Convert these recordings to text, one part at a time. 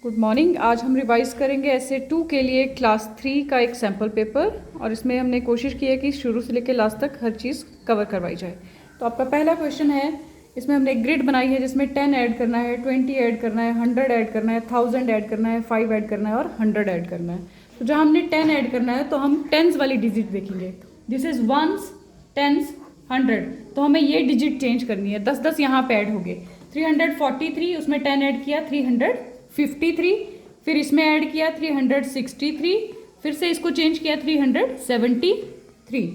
Good morning. आज हम revise करेंगे ऐसे 2 के लिए क्लास 3 का एक सैम्पल पेपर, और इसमें हमने कोशिश की है कि शुरू से लेकर लास्ट तक हर चीज़ कवर करवाई जाए। तो आपका पहला क्वेश्चन है, इसमें हमने एक ग्रिड बनाई है जिसमें 10 ऐड करना है, 20 ऐड करना है, 100 ऐड करना है, 1000 ऐड करना है, 5 ऐड करना है और 100 ऐड करना है। तो जहाँ हमने 10 ऐड करना है तो हम टेंस वाली डिजिट देखेंगे। This is ones, tens, 100। तो हमें ये डिजिट चेंज करनी है, 10-10 यहाँ पे ऐड हो गए। 343, उसमें 10 ऐड किया 353, फिर इसमें ऐड किया 363, फिर से इसको चेंज किया 373।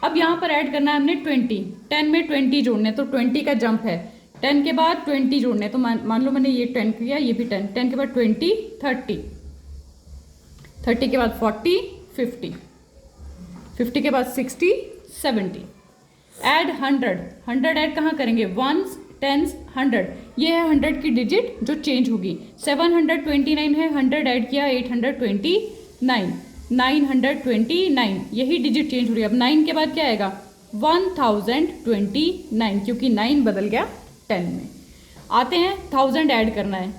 अब यहाँ पर ऐड करना है हमने 20, 10 में 20 जोड़ने, तो 20 का जंप है। 10 के बाद 20 जोड़ने, तो मान लो मैंने ये 10 किया, ये भी 10, 10 के बाद 20, 30, 30 के बाद 40, 50, 50 के बाद 60, 70। ऐड 100, 100 ऐड कहाँ करेंगे? Ones, tens, 100। ये है 100 की डिजिट जो चेंज होगी। 729 है, 100 ऐड किया 829, 929, यही डिजिट चेंज हो रही है। अब 9 के बाद क्या आएगा? 1029, क्योंकि 9 बदल गया 10 में। आते हैं 1000 ऐड करना है।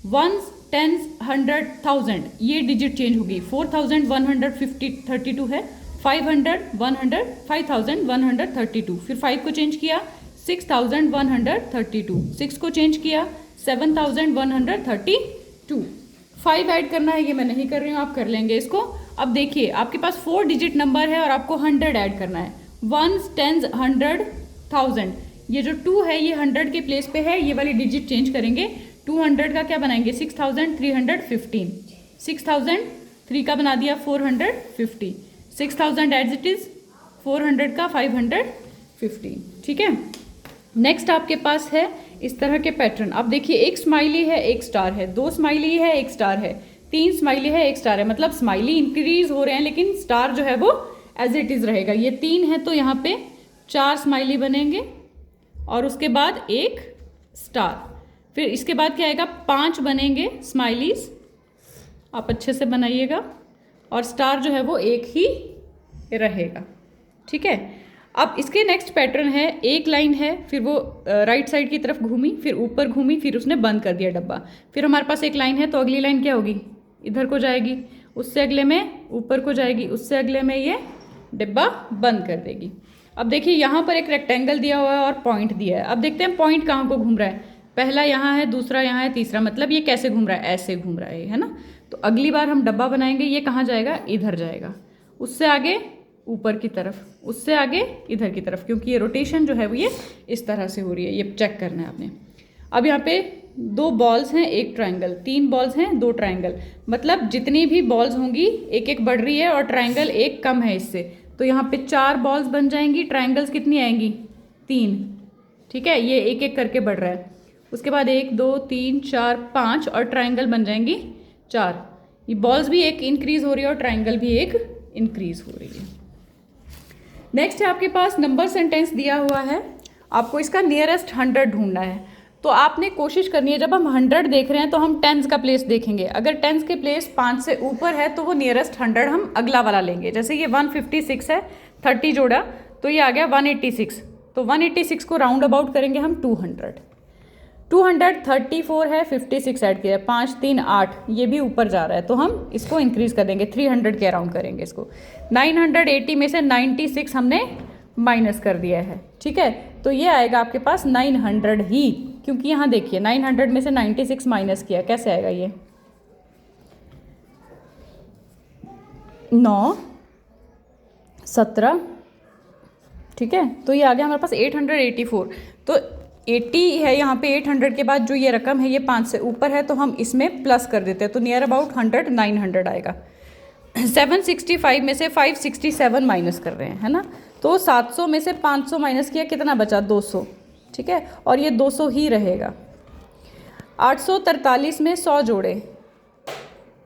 वंस, टेंस, 100, 1000, ये डिजिट चेंज होगी। 4132 है, 500, 100, 5132, फिर 5 को चेंज किया 6132, 6 को चेंज किया 7132। 5 ऐड करना है, ये मैं नहीं कर रही हूँ, आप कर लेंगे इसको। अब देखिए आपके पास 4 डिजिट नंबर है और आपको 100 ऐड करना है। वंस, टेंस, 100, 1000, ये जो 2 है ये 100 के प्लेस पे है, ये वाली डिजिट चेंज करेंगे। 200 का क्या बनाएंगे? 6315, 6003 का बना दिया 450, 6000 एज इट इज, 400 का 550। ठीक है। नेक्स्ट आपके पास है इस तरह के पैटर्न। अब देखिए एक स्माइली है, एक स्टार है, 2 स्माइली है, एक स्टार है, 3 स्माइली है, एक स्टार है। मतलब स्माइली इंक्रीज हो रहे हैं लेकिन स्टार जो है वो एज इट इज रहेगा। ये 3 है तो यहाँ पे 4 स्माइली बनेंगे और उसके बाद एक स्टार। फिर इसके बाद क्या आएगा? 5 बनेंगे स्माइलीज, आप अच्छे से बनाइएगा, और स्टार जो है वो एक ही रहेगा। ठीक है। अब इसके नेक्स्ट पैटर्न है, एक लाइन है, फिर वो राइट साइड की तरफ घूमी, फिर ऊपर घूमी, फिर उसने बंद कर दिया डब्बा। फिर हमारे पास एक लाइन है तो अगली लाइन क्या होगी? इधर को जाएगी, उससे अगले में ऊपर को जाएगी, उससे अगले में ये डिब्बा बंद कर देगी। अब देखिए यहाँ पर एक रेक्टेंगल दिया हुआ है और पॉइंट दिया है। अब देखते हैं पॉइंट कहाँ को घूम रहा है। पहला यहाँ है, दूसरा यहाँ है, तीसरा, मतलब ये कैसे घूम रहा है? ऐसे घूम रहा है ना। तो अगली बार हम डब्बा बनाएंगे, ये कहाँ जाएगा? इधर जाएगा, उससे आगे ऊपर की तरफ, उससे आगे इधर की तरफ, क्योंकि ये रोटेशन जो है वो ये इस तरह से हो रही है। ये चेक करना है आपने। अब यहाँ पे 2 बॉल्स हैं, एक ट्रायंगल, 3 बॉल्स हैं, 2 ट्रायंगल, मतलब जितनी भी बॉल्स होंगी एक एक बढ़ रही है और ट्रायंगल एक कम है इससे। तो यहाँ पे 4 बॉल्स बन जाएंगी, ट्रायंगल्स कितनी आएंगी? 3। ठीक है, ये एक एक करके बढ़ रहा है। उसके बाद 1 2 3 4 5 और ट्रायंगल बन जाएंगी 4। ये बॉल्स भी एक इंक्रीज हो रही है और ट्रायंगल भी एक इंक्रीज हो रही है। नेक्स्ट है आपके पास नंबर सेंटेंस दिया हुआ है, आपको इसका नियरेस्ट 100 ढूंढना है। तो आपने कोशिश करनी है, जब हम 100 देख रहे हैं तो हम टेंस का प्लेस देखेंगे। अगर टेंस के प्लेस 5 से ऊपर है तो वो नियरेस्ट 100 हम अगला वाला लेंगे। जैसे ये 156 है, 30 जोड़ा तो ये आ गया 186, तो 186 को राउंड अबाउट करेंगे हम 200। 234 है, 56 ऐड किया है, 5 3 8, ये भी ऊपर जा रहा है तो हम इसको इंक्रीज कर देंगे, 300 के अराउंड करेंगे इसको। 980 में से 96 हमने माइनस कर दिया है। ठीक है, तो ये आएगा आपके पास 900 ही, क्योंकि यहाँ देखिए 900 में से 96 माइनस किया, कैसे आएगा ये? 9 17, ठीक है, तो ये आ गया हमारे पास 884। तो 80 है यहाँ पे, 800 के बाद जो ये रकम है ये 5 से ऊपर है तो हम इसमें प्लस कर देते हैं, तो नियर अबाउट 100 900 आएगा। 765 में से 567 माइनस कर रहे हैं, है ना। तो 700 में से 500 माइनस किया, कितना बचा? 200। ठीक है, और ये 200 ही रहेगा। 843 में 100 जोड़े,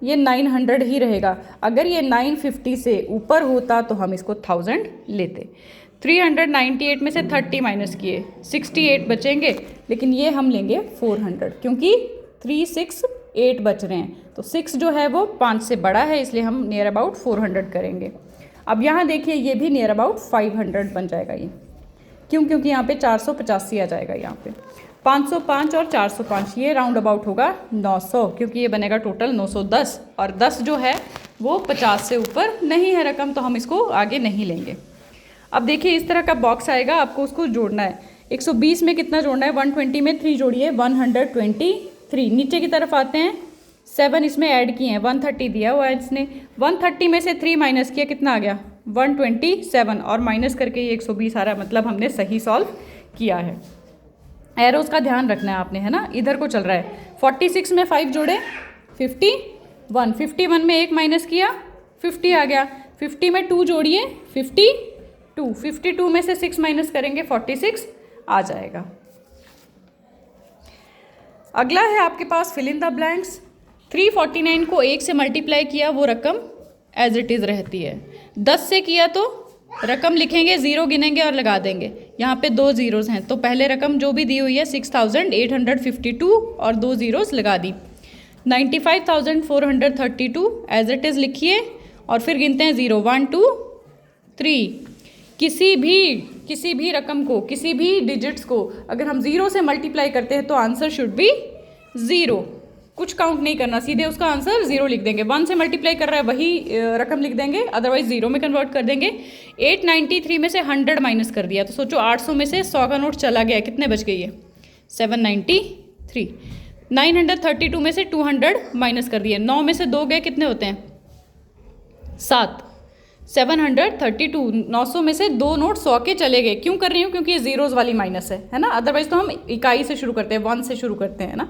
ये 900 ही रहेगा। अगर ये 950 से ऊपर होता तो हम इसको 1000 लेते। 398 में से 30 माइनस किए, 68 बचेंगे, लेकिन ये हम लेंगे 400, क्योंकि 368 बच रहे हैं। तो 6 जो है वो 5 से बड़ा है, इसलिए हम नियर अबाउट 400 करेंगे। अब यहाँ देखिए ये भी नियर अबाउट 500 बन जाएगा ये, क्यों? क्योंकि यहाँ पे 485 आ जाएगा यहाँ पे। 505 और 405, ये राउंड अबाउट होगा 900, क्योंकि ये बनेगा टोटल 910 और 10 जो है वो 50 से ऊपर नहीं है रकम, तो हम इसको आगे नहीं लेंगे। अब देखिए इस तरह का बॉक्स आएगा, आपको उसको जोड़ना है। 120 में कितना जोड़ना है, 120 में 3 जोड़िए, 123। नीचे की तरफ आते हैं, 7 इसमें ऐड किए हैं, 130 दिया हुआ है इसने, 130 में से 3 माइनस किया, कितना आ गया 127 और माइनस करके ये 120 आ रहा है, मतलब हमने सही सॉल्व किया है। एरोज का ध्यान रखना है आपने, है ना, इधर को चल रहा है। 46 में 5 जोड़े 51, 51 में 1 माइनस किया 50 आ गया, 50 में 2 जोड़िए 52, 52 में से 6 माइनस करेंगे 46 आ जाएगा। अगला है आपके पास फिल इन द ब्लैंक्स। 349 को 1 से मल्टीप्लाई किया, वो रकम एज इट इज़ रहती है। 10 से किया तो रकम लिखेंगे, 0 गिनेंगे और लगा देंगे। यहाँ पे 2 ज़ीरोज़ हैं, तो पहले रकम जो भी दी हुई है 6852 और 2 ज़ीरोज़ लगा दी। 95,432 एज इट इज़ लिखिए और फिर गिनते हैं 0 1 2 3। किसी भी रकम को, किसी भी डिजिट्स को अगर हम 0 से मल्टीप्लाई करते हैं तो आंसर शुड बी 0। कुछ काउंट नहीं करना, सीधे उसका आंसर 0 लिख देंगे। 1 से मल्टीप्लाई कर रहा है वही रकम लिख देंगे, अदरवाइज 0 में कन्वर्ट कर देंगे। 893 में से 100 माइनस कर दिया, तो सोचो 800 में से 100 का नोट चला गया, कितने बच गई है 793। 932 में से 200 माइनस कर दिए, 9 में से 2 गए, कितने होते हैं 7, 732। 900 में से 2 नोट 100 के चले गए। क्यों कर रही हूँ, क्योंकि ये ज़ीरोज़ वाली माइनस है ना, अदरवाइज तो हम इकाई से शुरू करते हैं, 1 से शुरू करते हैं ना।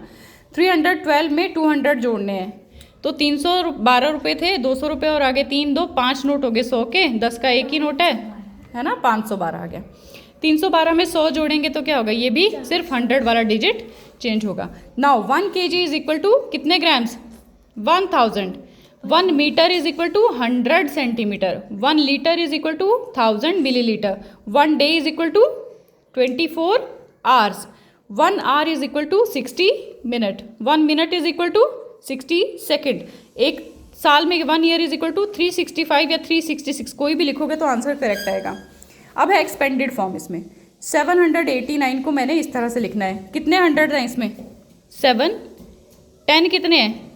312 में 200 जोड़ने हैं, तो 312 रुपये थे, 200 रुपये और आगे 3 2 5 नोट हो गए 100 के, 10 का एक ही नोट है ना, 512 आ गया। 312 में 100 जोड़ेंगे तो क्या होगा, ये भी सिर्फ 100 वाला डिजिट चेंज होगा। Now 1 kg is equal to कितने grams, 1000। 1 metre is equal to 100 centimetre. 1 litre is equal to 1000 millilitre. 1 day is equal to 24 hours. 1 hour is equal to 60 minute. 1 minute is equal to 60 second. एक साल में 1 year is equal to 365 या 366, कोई भी लिखोगे तो answer correct आएगा। अब है एक्सपेंडेड फॉर्म। इसमें 789 को मैंने इस तरह से लिखना है। कितने 100 हैं इसमें, 7, 10 कितने हैं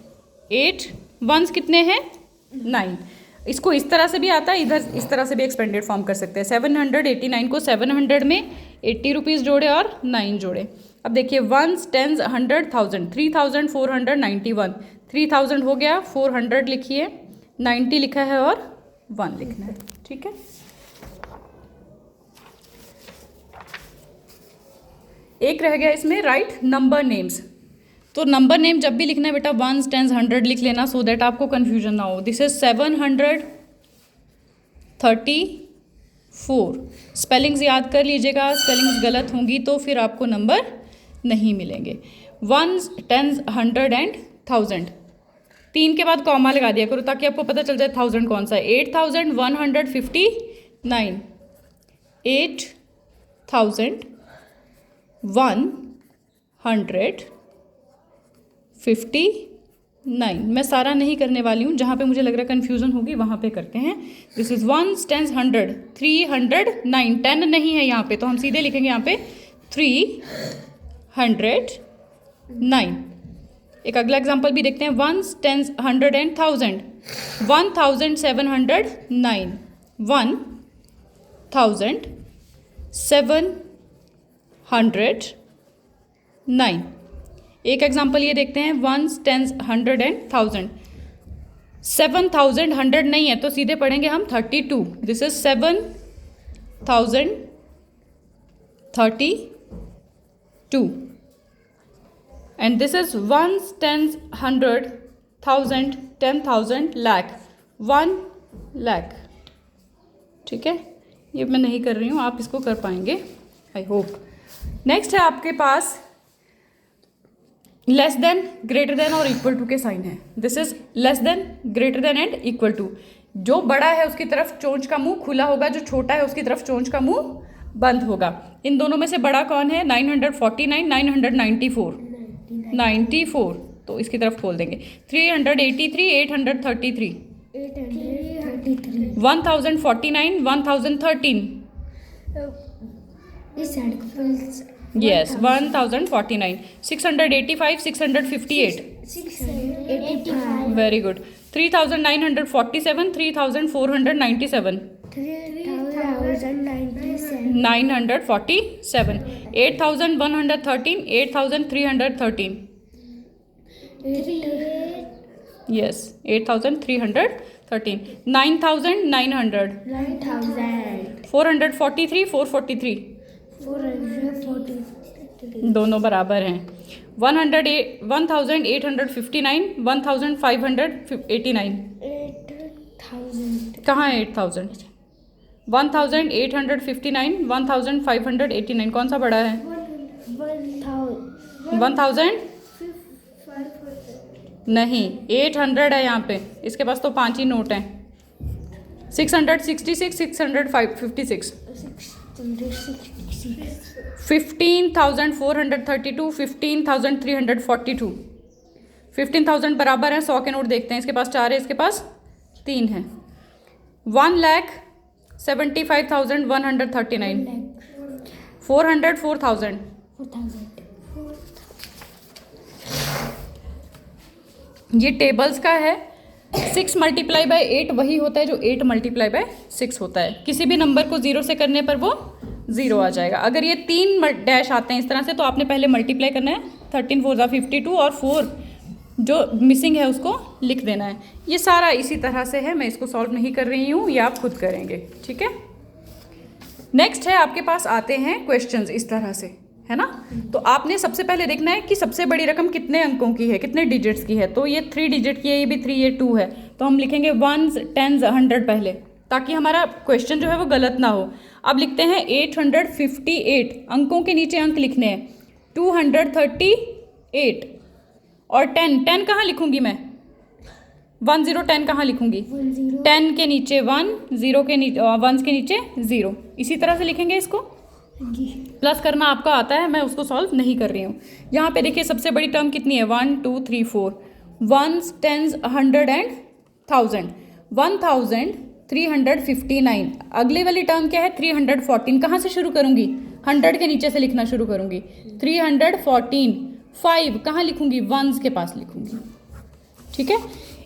8, 1s कितने हैं 9। इसको इस तरह से भी आता है, इधर इस तरह से भी एक्सपेंडेड फॉर्म कर सकते हैं। 789 को 700 में 80 रुपीज़ जोड़े और 9 जोड़े। अब देखिए 1s 10s 100 1000, 3491। 3000 हो गया, 400 लिखिए, 90 लिखा है और 1 लिखना है, ठीक है। एक रह गया इसमें राइट नंबर नेम्स। तो नंबर नेम जब भी लिखना है बेटा 1s 10s 100 लिख लेना, सो दैट आपको कन्फ्यूजन ना हो। This is 734। स्पेलिंग्स याद कर लीजिएगा, स्पेलिंग्स गलत होंगी तो फिर आपको नंबर नहीं मिलेंगे। 1s 10s 100 एंड 1000, 3 के बाद कॉमा लगा दिया करो ताकि आपको पता चल जाए 1000 कौन सा है। 8159, 8159। मैं सारा नहीं करने वाली हूँ, जहाँ पे मुझे लग रहा है कन्फ्यूज़न होगी वहाँ पे करते हैं। दिस इज़ 1s 10s 100, 309, 10 नहीं है यहाँ पे, तो हम सीधे लिखेंगे यहाँ पे 309। एक अगला एग्जाम्पल भी देखते हैं। 1s 10s 100 and 1000, 1709, 1709। एक एग्जाम्पल ये देखते हैं 1s 10s 100 एंड 1000। 7000 100 नहीं है तो सीधे पढ़ेंगे हम 32। This is 7032 and this is 1s 10s 100 1000 10,000 lakh 1 lakh, ठीक है। ये मैं नहीं कर रही हूँ, आप इसको कर पाएंगे आई होप। नेक्स्ट है आपके पास लेस देन, ग्रेटर देन और इक्वल टू के साइन है। This is less than, greater than and equal to. जो बड़ा है उसकी तरफ चोंच का मुंह खुला होगा, जो छोटा है उसकी तरफ चोंच का मुंह बंद होगा। इन दोनों में से बड़ा कौन है, 949, 994, 94, तो इसकी तरफ खोल देंगे। 383, 833, 1049, 1013, यस 1049. 685, 658. 685. Very good. 3947, 3497. 3097. 947. 8113, 8313. Yes, 8313. 9900. 9000. 443, 443. 443. दोनों बराबर हैं. 1859, 1589. 8000. कहाँ है 8000? 1859, 1589. कौन सा बड़ा है? 1000 नहीं, 800 है यहाँ पे. इसके पास तो 5 ही नोट हैं. 666, 656. 15,432, 15,342. 15,000 बराबर है. 100 के नोट देखते हैं. इसके पास 4 है, इसके पास 3 है. 1,75,139. 400, 4,000. ये टेबल्स का है. 6 मल्टीप्लाई बाय 8 वही होता है जो 8 मल्टीप्लाई बाय 6 होता है. किसी भी नंबर को 0 से करने पर वो 0 आ जाएगा. अगर ये 3 डैश आते हैं इस तरह से तो आपने पहले मल्टीप्लाई करना है. 13 4 52 और 4 जो मिसिंग है उसको लिख देना है. ये सारा इसी तरह से है. मैं इसको सॉल्व नहीं कर रही हूँ, ये आप खुद करेंगे. ठीक है. नेक्स्ट है आपके पास आते हैं क्वेश्चंस इस तरह से, है ना. तो आपने सबसे पहले देखना है कि सबसे बड़ी रकम कितने अंकों की है, कितने डिजिट्स की है. तो ये 3 डिजिट की है, ये भी 3, ये 2 है. तो हम लिखेंगे 1s, 10s, 100 पहले, ताकि हमारा क्वेश्चन जो है वो गलत ना हो. अब लिखते हैं 858. अंकों के नीचे अंक लिखने हैं. 238 और 10 कहाँ लिखूंगी मैं? 1010 कहाँ लिखूंगी? 10 के नीचे 1, 0 के नीचे 1s के नीचे 0. इसी तरह से लिखेंगे इसको. प्लस करना आपका आता है, मैं उसको सॉल्व नहीं कर रही हूँ. यहाँ पे देखिए सबसे बड़ी टर्म कितनी है? 1 2 3 4. 1s, 10s, 100 and 1000. 1359. अगली वाली टर्म क्या है? 314. कहाँ से शुरू करूँगी? 100 के नीचे से लिखना शुरू करूँगी. 314. 5 कहाँ लिखूँगी? 1s के पास लिखूँगी. ठीक है.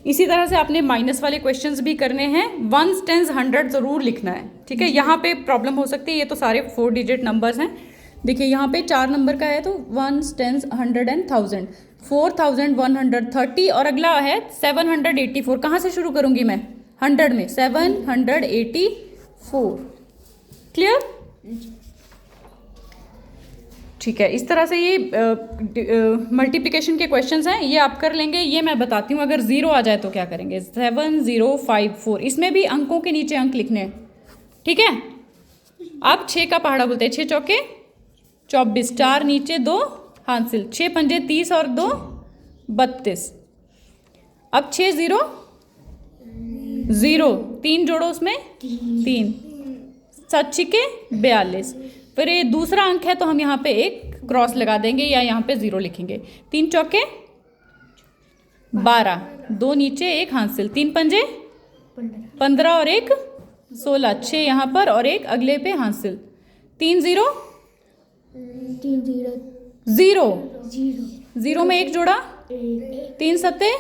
इसी तरह से आपने माइनस वाले क्वेश्चंस भी करने हैं. 1s, 10s, 100 ज़रूर लिखना है. ठीक है. यहाँ पे प्रॉब्लम हो सकती है. ये तो सारे 4 डिजिट नंबर्स हैं. देखिए यहाँ पे 4 नंबर का है तो 1s, 10s, 100 एंड 1000. 4130 और अगला है 784. कहाँ से शुरू करूँगी मैं? 100 में. 784. क्लियर? ठीक है. इस तरह से ये मल्टीप्लिकेशन के क्वेश्चंस हैं, ये आप कर लेंगे. ये मैं बताती हूँ अगर 0 आ जाए तो क्या करेंगे. 7054. इसमें भी अंकों के नीचे अंक लिखने हैं. ठीक है. अब 6 का पहाड़ा बोलते हैं. 6 चौके 24. 4 नीचे 2 हासिल. 6 पंजे 30 और 2 32. अब 6 0 0. 3 जोड़ो उसमें 3. 7 छिके 42. फिर ये दूसरा अंक है तो हम यहाँ पे एक क्रॉस लगा देंगे या यहाँ पे 0 लिखेंगे. 3 चौके 12. 2 नीचे 1 हासिल. 3 पंजे 15 और 1 16. 6 यहाँ पर और 1 अगले पे हासिल. 3 0 0. 0 में 1 जोड़ा. 3 सत्ते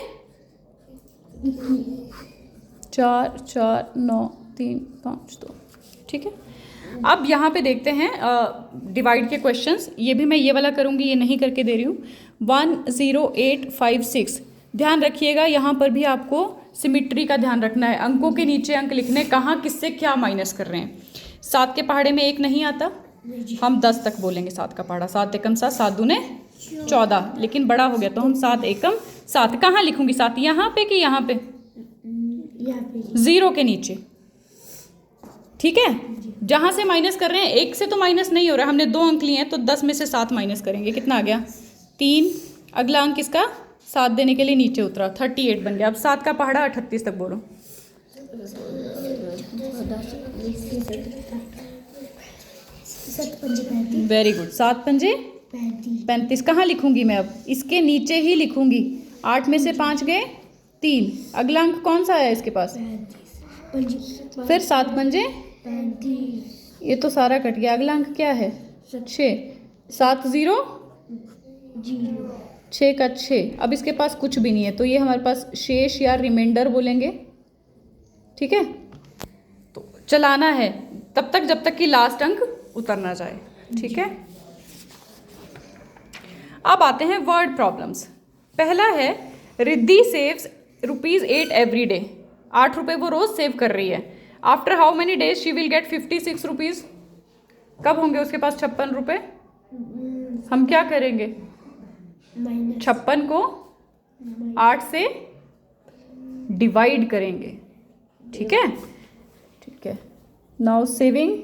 4 4 9 3 5 2. ठीक है. अब यहाँ पे देखते हैं डिवाइड के क्वेश्चंस. ये भी मैं ये वाला करूँगी, ये नहीं करके दे रही हूँ. 10856. ध्यान रखिएगा यहाँ पर भी आपको सिमिट्री का ध्यान रखना है. अंकों के नीचे अंक लिखने, कहाँ किससे क्या माइनस कर रहे हैं. 7 के पहाड़े में 1 नहीं आता, हम 10 तक बोलेंगे. 7 का पहाड़ा 7 एकम 7, 7 दूने 14. लेकिन बड़ा हो गया तो हम 7 एकम 7. कहाँ लिखूंगी 7? यहाँ पे कि यहाँ पे? 0 के नीचे. ठीक है. जहाँ से माइनस कर रहे हैं 1 से तो माइनस नहीं हो रहा. हमने 2 अंक लिए हैं तो 10 में से 7 माइनस करेंगे. कितना आ गया? 3. अगला अंक इसका 7 देने के लिए नीचे उतरा. 38 बन गया. अब 7 का पहाड़ा 38 तक बोलो. 7 पंजे 35. Very good. 7 पंजे 35. कहाँ लिखूंगी मैं? अब इसके नीचे ही लिखूंगी. 8 में से 5 गए 3. अगला अंक कौन सा है इसके पास? फिर 7 पंजे 35. ये तो सारा कट गया. अगला अंक क्या है? 6. 7 0 0 6 का 6। अब इसके पास कुछ भी नहीं है तो ये हमारे पास शेष या रिमाइंडर बोलेंगे। ठीक है, तो चलाना है तब तक जब तक कि लास्ट अंक उतर ना जाए। ठीक है, अब आते हैं वर्ड प्रॉब्लम्स। पहला है रिद्धि सेव्स ₹8 एवरी डे। 8 रुपये वो रोज सेव कर रही है। After how many days she will get 56 rupees. कब होंगे उसके पास 56 रुपये? हम क्या करेंगे, माइनस 56 को 8 से डिवाइड करेंगे। ठीक है, ठीक है। Now saving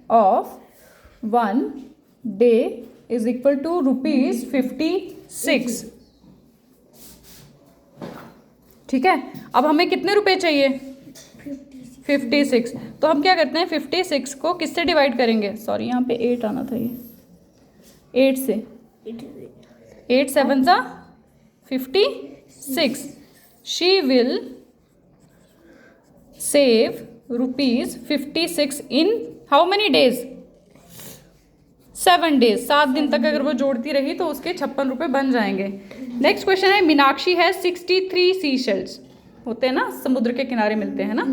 of 1 day is equal to ₹56। ठीक है, अब हमें कितने रुपए चाहिए? 56। तो हम क्या करते हैं, 56 को किससे डिवाइड करेंगे? सॉरी, यहाँ पे 8 आना था, ये 8 से। 8 7 जा 56। She will save ₹56 in how many days? 7 days. 7 दिन तक अगर वो जोड़ती रही तो उसके 56 रुपये बन जाएंगे। नेक्स्ट क्वेश्चन है मीनाक्षी है 63 सी शेल्स। होते हैं ना, समुद्र के किनारे मिलते हैं ना।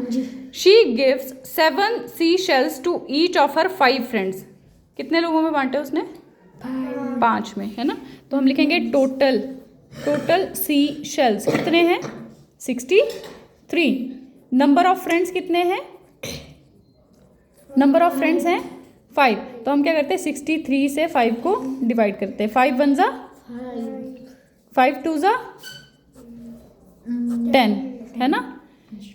She gives 7 sea shells to each of her 5 friends. कितने लोगों में बांटे उसने? 5 में, है ना। तो हम लिखेंगे टोटल सी शेल्स कितने हैं? 63। नंबर ऑफ फ्रेंड्स कितने हैं? नंबर ऑफ फ्रेंड्स हैं 5। तो हम क्या करते हैं, 63 से 5 को डिवाइड करते हैं। 5 1 जा 5 2 जा 10, है ना।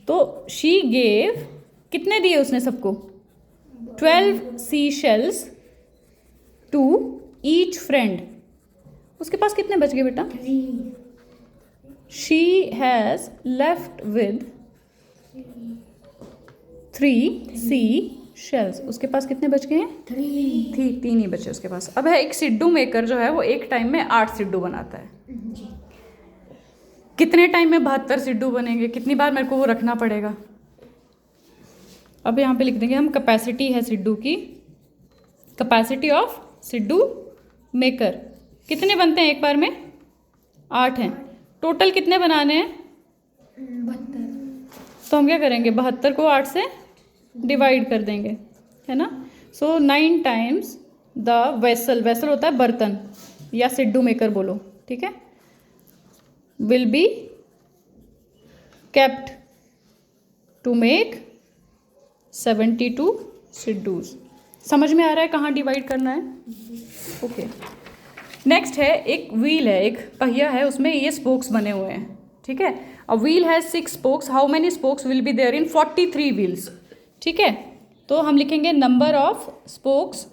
तो शी गेव, कितने दिए उसने सबको? 12 sea shells to each friend. उसके पास कितने बच गए बेटा? 3 she has left with 3 sea shells. उसके पास कितने बच गए हैं? 3 ही बचे उसके पास। अब है एक सिड्डू मेकर जो है वो एक टाइम में 8 सिड्डू बनाता है। कितने टाइम में 72 सिड्डू बनेंगे? कितनी बार मेरे को वो रखना पड़ेगा? अब यहाँ पे लिख देंगे हम, कैपेसिटी है सिड्डू की, कैपेसिटी ऑफ सिड्डू मेकर। कितने बनते हैं एक बार में? 8 हैं। टोटल कितने बनाने हैं? 72। तो हम क्या करेंगे, 72 को 8 से डिवाइड कर देंगे, है ना। So 9 times the vessel, vessel होता है बर्तन या सिड्डू मेकर बोलो, ठीक है, will be kept to make 72 siddus. समझ में आ रहा है कहाँ डिवाइड करना है? ओके। नेक्स्ट है एक व्हील है, एक पहिया है, उसमें ये स्पोक्स बने हुए हैं, ठीक है। A wheel has 6 spokes, how many spokes will be there in 43 wheels, ठीक है। तो हम लिखेंगे नंबर ऑफ स्पोक्स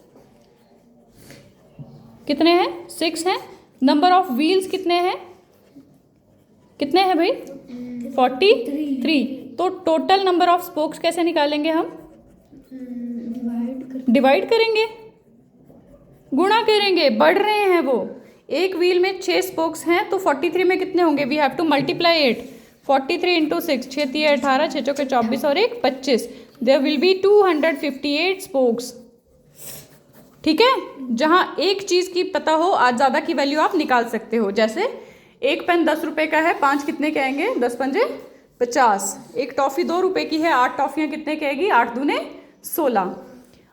कितने हैं? 6 हैं। नंबर ऑफ व्हील्स कितने हैं? कितने हैं भाई? 43। तो टोटल नंबर ऑफ स्पोक्स कैसे निकालेंगे हम? डिवाइड करेंगे, गुणा करेंगे, बढ़ रहे हैं वो। एक व्हील में 6 स्पोक्स हैं तो 43 में कितने होंगे? We have to multiply 8। 43 into 6, 6 3 18, 6 चौके 24 और 1 25। देयर विल बी 258 स्पोक्स, ठीक है। जहां एक चीज की पता हो, आज ज्यादा की वैल्यू आप निकाल सकते हो। जैसे एक पेन 10 रुपए का है, 5 कितने के आएंगे? 10 पंजे 50। एक टॉफी 2 रुपए की है, 8 टॉफियां कितने की आएगी? 8 दूने 16।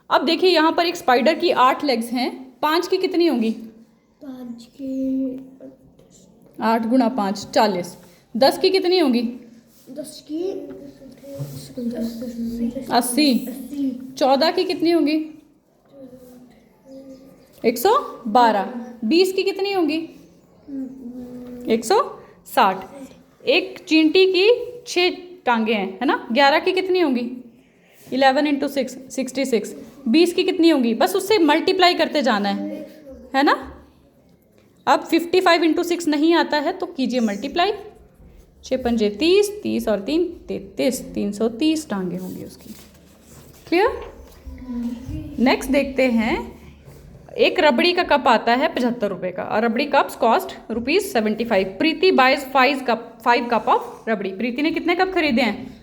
अब देखिए यहाँ पर एक स्पाइडर की 8 लेग्स हैं, 5 की कितनी होंगी? 5 के 8 गुणा 5 40। 10 की कितनी होगी? 10 की 80। 14 की कितनी होगी? 112। 20 की कितनी होगी? 160। एक चींटी की 6 टांगे हैं, है ना। 11 की कितनी होगी? 11 इंटू 6 66। 20 की कितनी होगी? बस उससे मल्टीप्लाई करते जाना है ना। अब 55 इंटू 6 नहीं आता है तो कीजिए मल्टीप्लाई। 6 पंजे 30, 30 और 3 33, 330 टांगे होंगी उसकी। क्लियर। नेक्स्ट देखते हैं, एक रबड़ी का कप आता है 75 रुपए का, और rabri cups cost ₹75। Preeti buys 5 cup of rabri. Preeti ने कितने कप खरीदे हैं?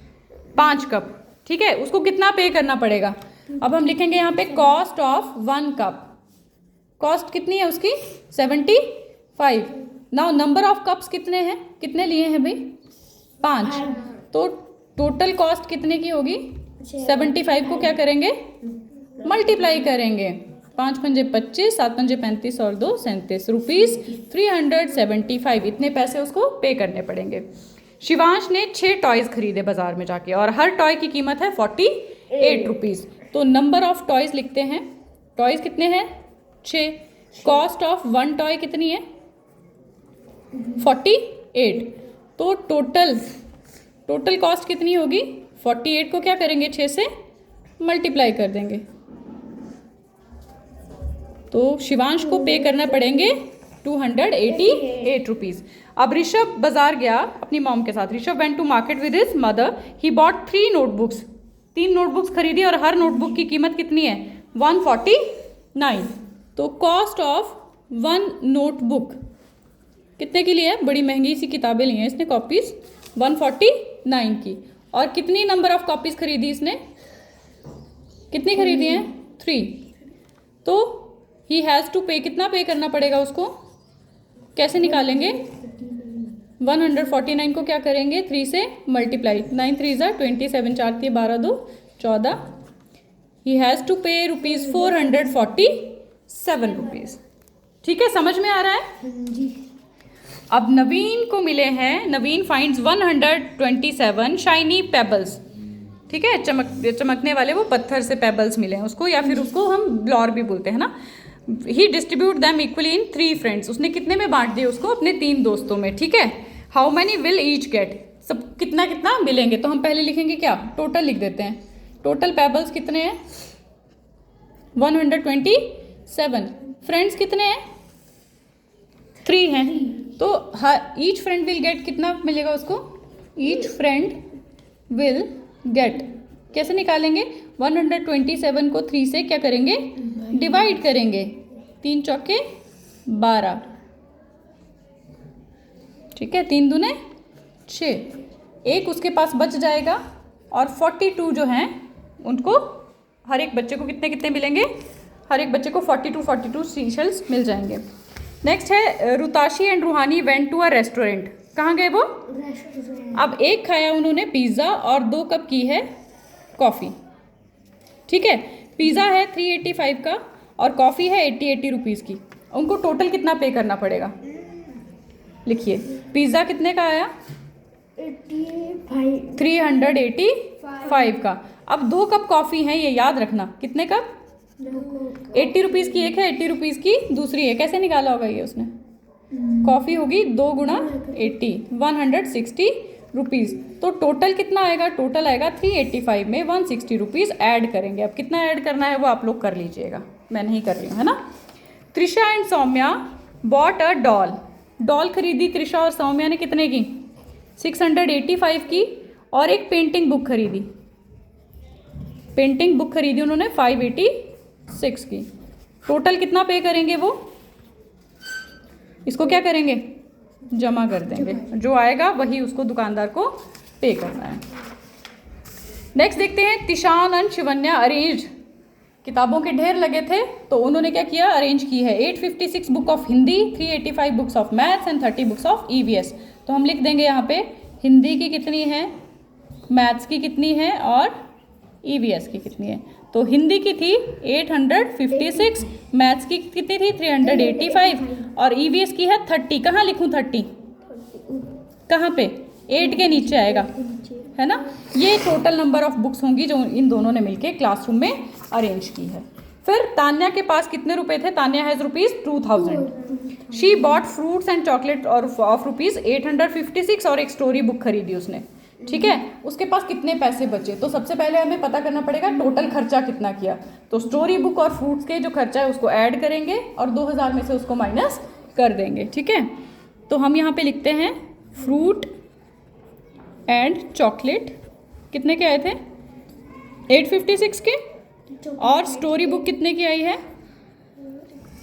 5 कप, ठीक है। उसको कितना पे करना पड़ेगा? अब हम लिखेंगे यहाँ पे कॉस्ट ऑफ 1 कप, कॉस्ट कितनी है उसकी 75। नाउ नंबर ऑफ कप्स कितने हैं, कितने लिए हैं भाई 5, तो टोटल कॉस्ट कितने की होगी 75 को क्या करेंगे मल्टीप्लाई करेंगे, 5 पंजे 25, 7 पंजे 35 और 2 37 रुपीज़ 375, इतने पैसे उसको पे करने पड़ेंगे। शिवांश ने 6 टॉयज़ खरीदे बाजार में जाके और हर टॉय की कीमत है 48 रुपीज़। तो नंबर ऑफ टॉयज़ लिखते हैं, टॉयज़ कितने हैं 6, कॉस्ट ऑफ 1 टॉय कितनी है 48, तो टोटल कॉस्ट कितनी होगी 48 को क्या करेंगे 6 से मल्टीप्लाई कर देंगे, तो शिवांश को पे करना पड़ेंगे 288 रुपीज़। अब ऋषभ बाजार गया अपनी मॉम के साथ। Rishabh went to market with his mother, he bought 3 notebooks, 3 notebooks खरीदी और हर नोटबुक की कीमत कितनी है 149। तो कॉस्ट ऑफ 1 नोटबुक कितने की ली है, बड़ी महंगी सी किताबें ली हैं इसने कॉपीज़ 149 की, और कितनी नंबर ऑफ कॉपीज़ खरीदी इसने, कितनी खरीदी हैं 3, तो ही हैज़ टू पे, कितना पे करना पड़ेगा उसको, कैसे निकालेंगे 149 को क्या करेंगे 3 से मल्टीप्लाई, 9 3 27, 4 3 12 2 14, ही हैज़ टू पे ₹447 रुपीज़। ठीक है, समझ में आ रहा है। अब नवीन को मिले हैं, नवीन फाइंड्स 127 शाइनी पेबल्स, ठीक है, चमकने वाले वो पत्थर से पेबल्स मिले हैं उसको, या फिर उसको हम ब्लॉर भी बोलते हैं ना। He distribute them equally in 3 friends, उसने कितने में बांट दिए उसको, अपने 3 दोस्तों में, ठीक है। How many will each get, सब कितना कितना मिलेंगे, तो हम पहले लिखेंगे क्या, टोटल लिख देते हैं। टोटल पेबल्स कितने हैं 127, फ्रेंड्स कितने हैं 3 हैं, तो ईच फ्रेंड विल गेट कितना मिलेगा उसको, ईच फ्रेंड विल गेट कैसे निकालेंगे, 127 को 3 से क्या करेंगे डिवाइड करेंगे, 3 चौके 12, ठीक है, 3 दूने 6, एक उसके पास बच जाएगा, और 42 जो हैं उनको हर एक बच्चे को कितने कितने मिलेंगे, हर एक बच्चे को 42 सीशल्स मिल जाएंगे। नेक्स्ट है रुताशी एंड रूहानी वेंट टू अ रेस्टोरेंट, कहाँ गए वो, अब एक खाया उन्होंने पिज़्ज़ा और 2 कप की है कॉफ़ी, ठीक है, पिज़्ज़ा है 385 का और कॉफ़ी है 80 रुपीज़ की, उनको टोटल कितना पे करना पड़ेगा, लिखिए पिज़्ज़ा कितने का आया 385 का, अब 2 कप कॉफ़ी है, ये याद रखना, कितने कप 80 रुपीज़ की एक है, 80 रुपीज़ की दूसरी है, कैसे निकाला होगा ये उसने, कॉफ़ी होगी 2 गुणा 80 160 रुपीज़, तो टोटल कितना आएगा, टोटल आएगा 385 में 160 रुपीज़ ऐड करेंगे। अब कितना ऐड करना है वो आप लोग कर लीजिएगा, मैं नहीं कर रही हूँ, है ना। Trisha and Saumya bought a doll खरीदी त्रिशा और सौम्या ने कितने की 685 की, और एक पेंटिंग बुक खरीदी उन्होंने 586 की, टोटल कितना पे करेंगे वो, इसको क्या करेंगे जमा कर देंगे, जो आएगा वही उसको दुकानदार को पे करना है। नेक्स्ट देखते हैं तिशान एंड शिवन्या अरेंज, किताबों के ढेर लगे थे तो उन्होंने क्या किया, अरेंज की है 856 book of Hindi, 385 books of maths and 30 books of EVS. तो हम लिख देंगे यहाँ पे हिंदी की कितनी है, मैथ्स की कितनी है और ईवीएस की कितनी है। तो हिंदी की थी 856, मैथ्स की कितनी थी 385 और ईवीएस की है 30। कहाँ लिखूँ 30, कहाँ पे 8 के नीचे आएगा, है ना। ये टोटल नंबर ऑफ बुक्स होंगी जो इन दोनों ने मिलके क्लासरूम में अरेंज की है। फिर तान्या के पास कितने रुपए थे, Tanya has ₹2000। She bought fruits and chocolate और ऑफ ₹856 और एक स्टोरी बुक खरीदी उसने, ठीक है। उसके पास कितने पैसे बचे, तो सबसे पहले हमें पता करना पड़ेगा टोटल खर्चा कितना किया। तो स्टोरी बुक और फ्रूट्स के जो खर्चा है उसको ऐड करेंगे और 2000 में से उसको माइनस कर देंगे, ठीक है। तो हम यहाँ पे लिखते हैं फ्रूट एंड चॉकलेट कितने के आए थे 856 के, और स्टोरी बुक कितने की आई है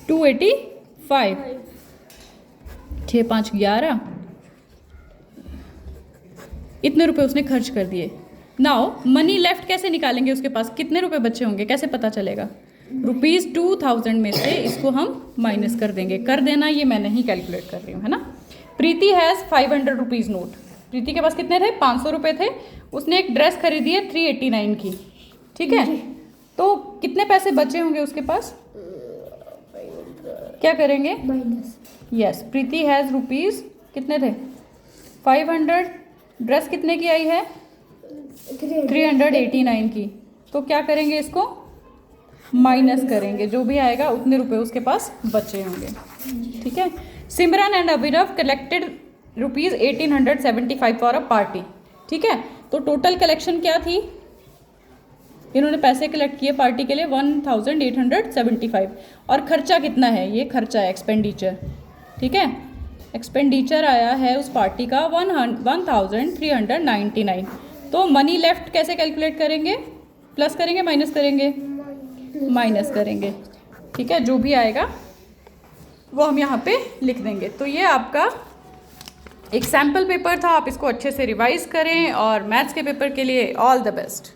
285, 6 5 11, इतने रुपए उसने खर्च कर दिए। नाउ मनी लेफ्ट कैसे निकालेंगे, उसके पास कितने रुपए बचे होंगे कैसे पता चलेगा, ₹2000 में से इसको हम माइनस कर देंगे। कर देना ये मैं नहीं कैलकुलेट कर रही हूँ, है ना। प्रीति हैज़ ₹500 नोट। प्रीति के पास कितने थे? 500 रुपये थे। उसने एक ड्रेस खरीदी है 389 की, ठीक है। तो कितने पैसे बचे होंगे उसके पास? क्या करेंगे? Minus. Yes, Preeti has rupees कितने थे? 500। ड्रेस कितने की आई है? 389 की। तो क्या करेंगे? इसको माइनस करेंगे, जो भी आएगा उतने रुपए उसके पास बचे होंगे, ठीक है। Simran and Abhinav collected ₹1875 for a party, ठीक है। तो टोटल कलेक्शन क्या थी? इन्होंने पैसे कलेक्ट किए पार्टी के लिए 1875। और खर्चा कितना है? ये खर्चा है, एक्सपेंडिचर, ठीक है। एक्सपेंडिचर आया है उस पार्टी का 1399। तो मनी लेफ्ट कैसे कैलकुलेट करेंगे? प्लस करेंगे, माइनस करेंगे? माइनस करेंगे, ठीक है। जो भी आएगा वो हम यहाँ पे लिख देंगे। तो ये आपका एक सैम्पल पेपर था, आप इसको अच्छे से रिवाइज करें और मैथ्स के पेपर के लिए ऑल द बेस्ट।